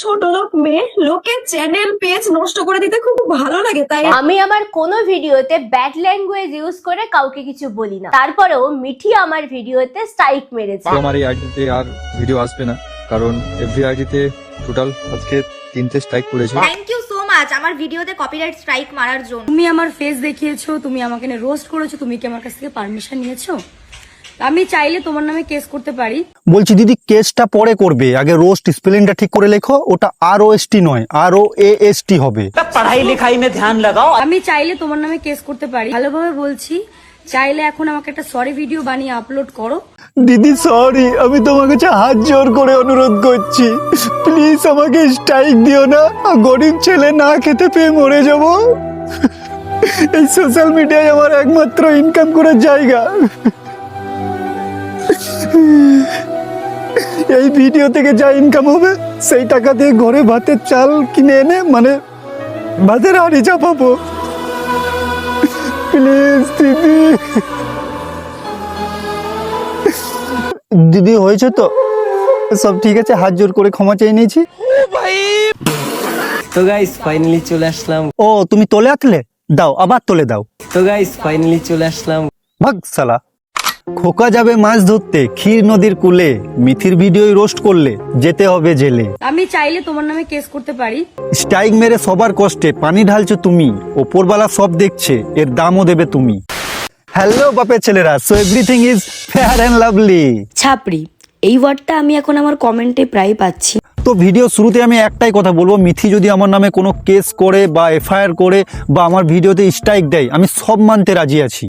ছোট লোক মেয়ে লোকের চ্যানেল পেজ নষ্ট করে দিতে খুব ভালো লাগে, তাই আমি আমার কোনো ভিডিওতে ব্যাড ল্যাঙ্গুয়েজ ইউজ করে কাউকে কিছু বলি না, তারপরেও মিঠি আমার ভিডিওতে স্ট্রাইক মেরেছে। আমার এই আইডিতে আর ভিডিও আসবে না, কারণ এভরি আইডিতে টোটাল আজকে 3টে স্ট্রাইক পড়েছে। থ্যাংক ইউ সো মাচ আমার ভিডিওতে কপিরাইট স্ট্রাইক মারার জন্য। তুমি আমার ফেস দেখিয়েছো, তুমি আমাকে রোস্ট করেছো, তুমি কি আমার কাছ থেকে পারমিশন নিয়েছো? আমি চাইলে তোমার নামে কেস করতে পারি। বলছি দিদি, কেসটা পরে করবে, আগে রোস্ট স্পেলিংটা ঠিক করে লেখো। ওটা ROST নয়, ROAST হবে। पढ़ाई लिखाई में ध्यान लगाओ। আমি চাইলে তোমার নামে কেস করতে পারি, ভালোভাবে বলছি। চাইলে এখন আমাকে একটা সরি ভিডিও বানিয়ে আপলোড করো। দিদি সরি, আমি তোমার কাছে হাত জোর করে অনুরোধ করছি, প্লিজ আমাকে স্ট্রাইক দিও না। গরিব ছেলে না খেতে পেয়ে মরে যাব। এই সোশ্যাল মিডিয়ায় আমার একমাত্র ইনকাম করার জায়গা। এই ভিডিও থেকে যা ইনকাম হবে সেই টাকা দিয়ে ঘরে ভাতের চাল কিনে এনে মানে ভাতের হাঁড়ি চাপাবো। প্লিজ দিদি। দিদি হয়েছে তো সব ঠিক আছে, হাত জোর করে ক্ষমা চেয়ে নিয়েছি। तो गाइस फाइनली চলে আসলাম। ও তুমি তোলে আতলে দাও, আবার তোলে দাও। तो गाइस फाइनली চলে আসলাম। ভাগ সালা। খোকা যাবে মাছ ধরতে ক্ষীর নদীর কূলে, মিথির ভিডিও রোস্ট করলে যেতে হবে জেলে। আমি চাইলে তোমার নামে কেস করতে পারি। স্ট্রাইক মেরে সবার কষ্টে পানি ঢালছো তুমি, ওপরওয়ালা সব দেখছে, এর দামও দেবে তুমি। হ্যালো বাপের ছেলেরা, so everything is fair and lovely. ছাপড়ি, এই ওয়ার্ডটা আমি এখন আমার কমেন্টে প্রায় পাচ্ছি। তো ভিডিও শুরুতে আমি একটাই কথা বলবো, মিথি যদি আমার নামে কোনো কেস করে বা FIR করে বা আমার ভিডিওতে স্ট্রাইক দেয়, আমি সব মানতে রাজি আছি।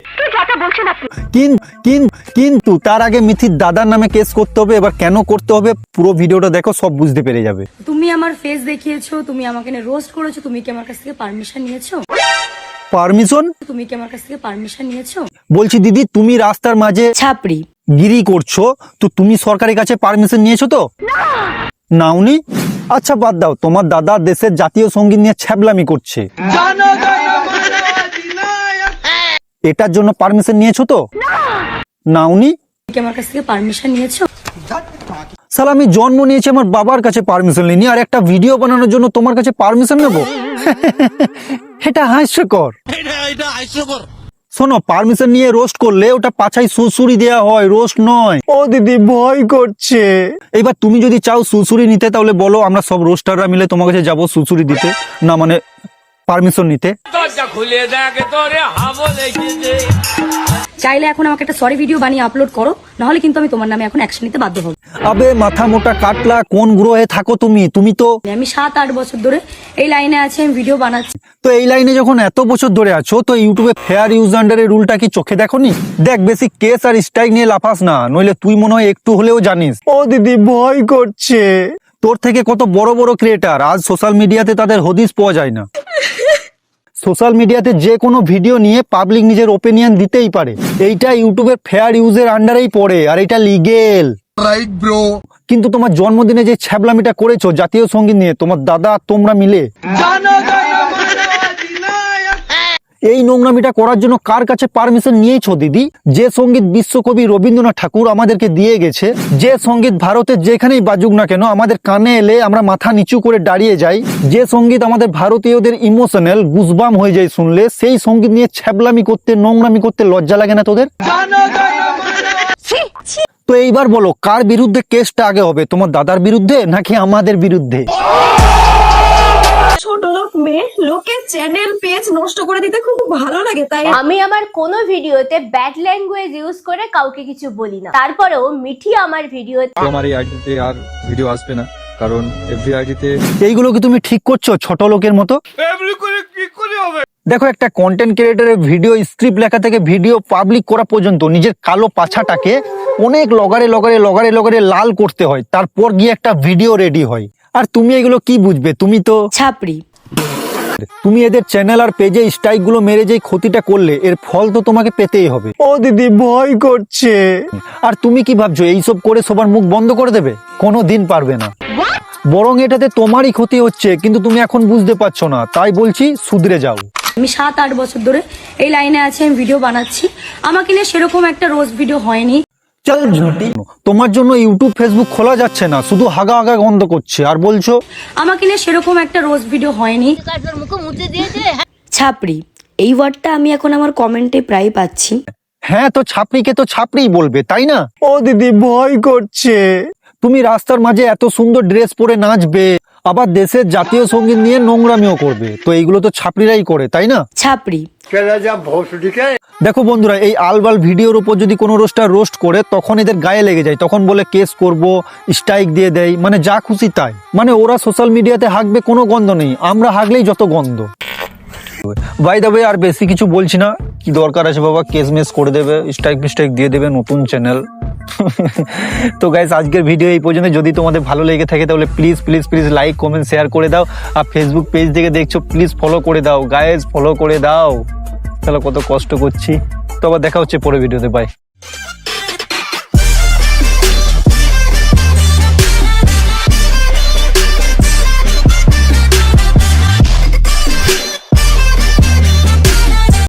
কিন্তু তার আগে মিথির দাদার নামে কেস করতে হবে। এবার কেন করতে হবে পুরো ভিডিওটা দেখো, সব বুঝতে পেরে যাবে। তুমি আমার ফেস দেখিয়েছো, তুমি আমাকে রোস্ট করেছো, তুমি কি আমার কাছ থেকে পারমিশন নিয়েছো? পারমিশন? তুমি কি আমার কাছ থেকে পারমিশন নিয়েছো? বলছি দিদি, তুমি রাস্তার মাঝে ছাপড়ি, গিরি করছো, তো তুমি সরকারের কাছে পারমিশন নিয়েছো তো? নাওনি? আচ্ছা বাদ দাও, তোমার দাদা দেশের জাতীয় সঙ্গীত নিয়ে ছ্যাবলামি করছে, এটার জন্য পারমিশন নিয়েছো তো? নাওনি? তুমি কি আমার কাছ থেকে পারমিশন নিয়েছো? সালা, আমি জন্ম নিয়েছি আমার বাবার কাছে পারমিশন নিনি, আর একটা ভিডিও বানানোর জন্য তোমার কাছে পারমিশন নেব? এটা হাস্যকর। শোনো, পারমিশন নিয়ে রোস্ট করলে ওটা পাছায় সুসুরি দেয়া হয়, রোস্ট নয়। ও দিদি ভয় করছে। এবার তুমি যদি চাও সুসুরি নিতে, তাহলে বলো, আমরা সব রোস্টাররা মিলে তোমার কাছে যাবো সুসুরি দিতে, না মানে পারমিশন নিতে। চাইলে এখন আমাকে একটা সরি ভিডিও বানিয়ে আপলোড করো, নাহলে কিন্তু আমি তোমার নামে এখন অ্যাকশন নিতে বাধ্য হব। আবে মাথা মোটা কাটলা, কোন গ্রহে থাকো তুমি? তুমি তো আমি 7-8 বছর ধরে এই লাইনে আছি, আমি ভিডিও বানাচ্ছি। তো এই লাইনে যখন এত বছর ধরে আছো, তো ইউটিউবে ফেয়ার ইউজ আন্ডারের রুলটা কি চোখে দেখোনি? দেখ, বেশি কেস আর স্ট্রাইক নিয়ে লাফাস না, নইলে তুই মনে হয় একটু হলেও জানিস। ও দিদি ভয় করছে। তোর থেকে কত বড় বড় ক্রিয়েটার আজ সোশ্যাল মিডিয়াতে তাদের হদিস পাওয়া যায় না। সোশ্যাল মিডিয়াতে যে কোনো ভিডিও নিয়ে পাবলিক নিজের ওপিনিয়ন দিতেই পারে, এইটা ইউটিউবের ফেয়ার ইউজের আন্ডারেই পড়ে, আর এটা লিগেল। Right bro. কিন্তু তোমার জন্মদিনে যে ছ্যাবলামিটা করেছো জাতীয় সঙ্গীত নিয়ে, তোমার দাদা তোমরা মিলে, এই নোংরামিটা করার জন্য কার কাছে পারমিশন নিয়েছো দিদি? যে সঙ্গীত বিশ্বকবি রবীন্দ্রনাথ ঠাকুর আমাদেরকে দিয়ে গেছে, যে সঙ্গীত ভারতের যেখানেই বাজুক না কেন আমাদের কানে এলে আমরা মাথা নিচু করে দাঁড়িয়ে যাই, যে সঙ্গীত আমাদের ভারতীয়দের ইমোশনাল গুজবাম হয়ে যায় শুনলে, সেই সঙ্গীত নিয়ে ছ্যাবলামি করতে, নোংরামি করতে লজ্জা লাগে না তোদের? তো এইবার বলো, কার বিরুদ্ধে কেসটা আগে হবে, তোমার দাদার বিরুদ্ধে নাকি আমাদের বিরুদ্ধে? ছোট লোক মেয়ে লোকের চ্যানেল পেজ নষ্ট করে দিতে খুব ভালো লাগে, তাই আমি আমার কোনো ভিডিওতে ব্যাড ল্যাঙ্গুয়েজ ইউজ করে কাউকে কিছু বলি না, তারপরেও মিঠি আমার ভিডিওতে আমার এই আইডিতে আর ভিডিও আসবে না, কারণ এভরি আইডিতে এইগুলো কি তুমি ঠিক করছো ছোট লোকের মতো? দেখো, একটা কন্টেন্ট ক্রিয়েটরের ভিডিও স্ক্রিপ্ট লেখা থেকে ভিডিও পাবলিক করা পর্যন্ত নিজের কালো পাছাটাকে অনেক লগারে লাল করতে হয়, তারপর গিয়ে একটা ভিডিও রেডি হয়। আর তুমি এগুলো কি বুঝবে? তুমি তো ছাপড়ি। তুমি এদের চ্যানেল আর পেজে স্ট্রাইক গুলো মেরে যে ক্ষতিটা করলে, এর ফল তো তোমাকে পেতেই হবে। ও দিদি ভয় করছে। আর তুমি কি ভাবছো এইসব করে সবার মুখ বন্ধ করে দেবে? কোনো দিন পারবে না, বরং এটাতে তোমারই ক্ষতি হচ্ছে, কিন্তু তুমি এখন বুঝতে পারছো না। তাই বলছি, শুধরে যাও। আমি 7-8 বছর ধরে এই লাইনে আছি, আমি ভিডিও বানাচ্ছি। আমাকে নিয়ে সেরকম একটা রোজ ভিডিও হয়নি। চল ঝুটি। তোমার জন্য ইউটিউব ফেসবুক খোলা যাচ্ছে না, শুধু হাগা হাগা গন্ধ করছে আর বলছো আমাকে নিয়ে সেরকম একটা রোস্ট ভিডিও হয়নি। ছাপড়ি, এই ওয়ার্ডটা আমি এখন আমার কমেন্টে প্রায় পাচ্ছি। হ্যাঁ, তো ছাপড়িকে তো ছাপড়িই বলবে, তাই না? ও দিদি ভয় করছে। তুমি রাস্তার মাঝে এত সুন্দর ড্রেস পরে নাচবে, আবার দেশের জাতীয় সঙ্গীত নিয়ে নোংরামিও করবে, তো এইগুলো তো ছাপড়িরাই করে, তাই না? ছাপড়ি, দেখো বন্ধুরা, এই আলবাল ভিডিওর উপর যদি কোনো রোস্টার রোস্ট করে তখন এদের গায়ে লেগে যায়, তখন বলে কেস করব, স্ট্রাইক দিয়ে দেয়, মানে যা খুশি তাই। মানে ওরা সোশ্যাল মিডিয়াতে হাঁকবে, কোনো গন্ধ নেই, আমরা হাঁকলেই যত গন্ধ। বাই দ্য ওয়ে, আর বেশি কিছু বলছি না, কি দরকার আছে বাবা, কেস মেস করে দেবে, স্ট্রাইক ফিস্ট্রাইক দিয়ে দেবে, নতুন চ্যানেল। তো গাইস, আজকের ভিডিও এই পর্যন্ত। যদি তোমাদের ভালো লেগে থাকে তাহলে please please please like comment share করে দাও, আর ফেসবুক পেজ থেকে দেখছো প্লিজ ফলো করে দাও গাইস, ফলো করে দাও। তাহলে কত কষ্ট করছি। তো আবার দেখা হচ্ছে পরের ভিডিওতে, বাই।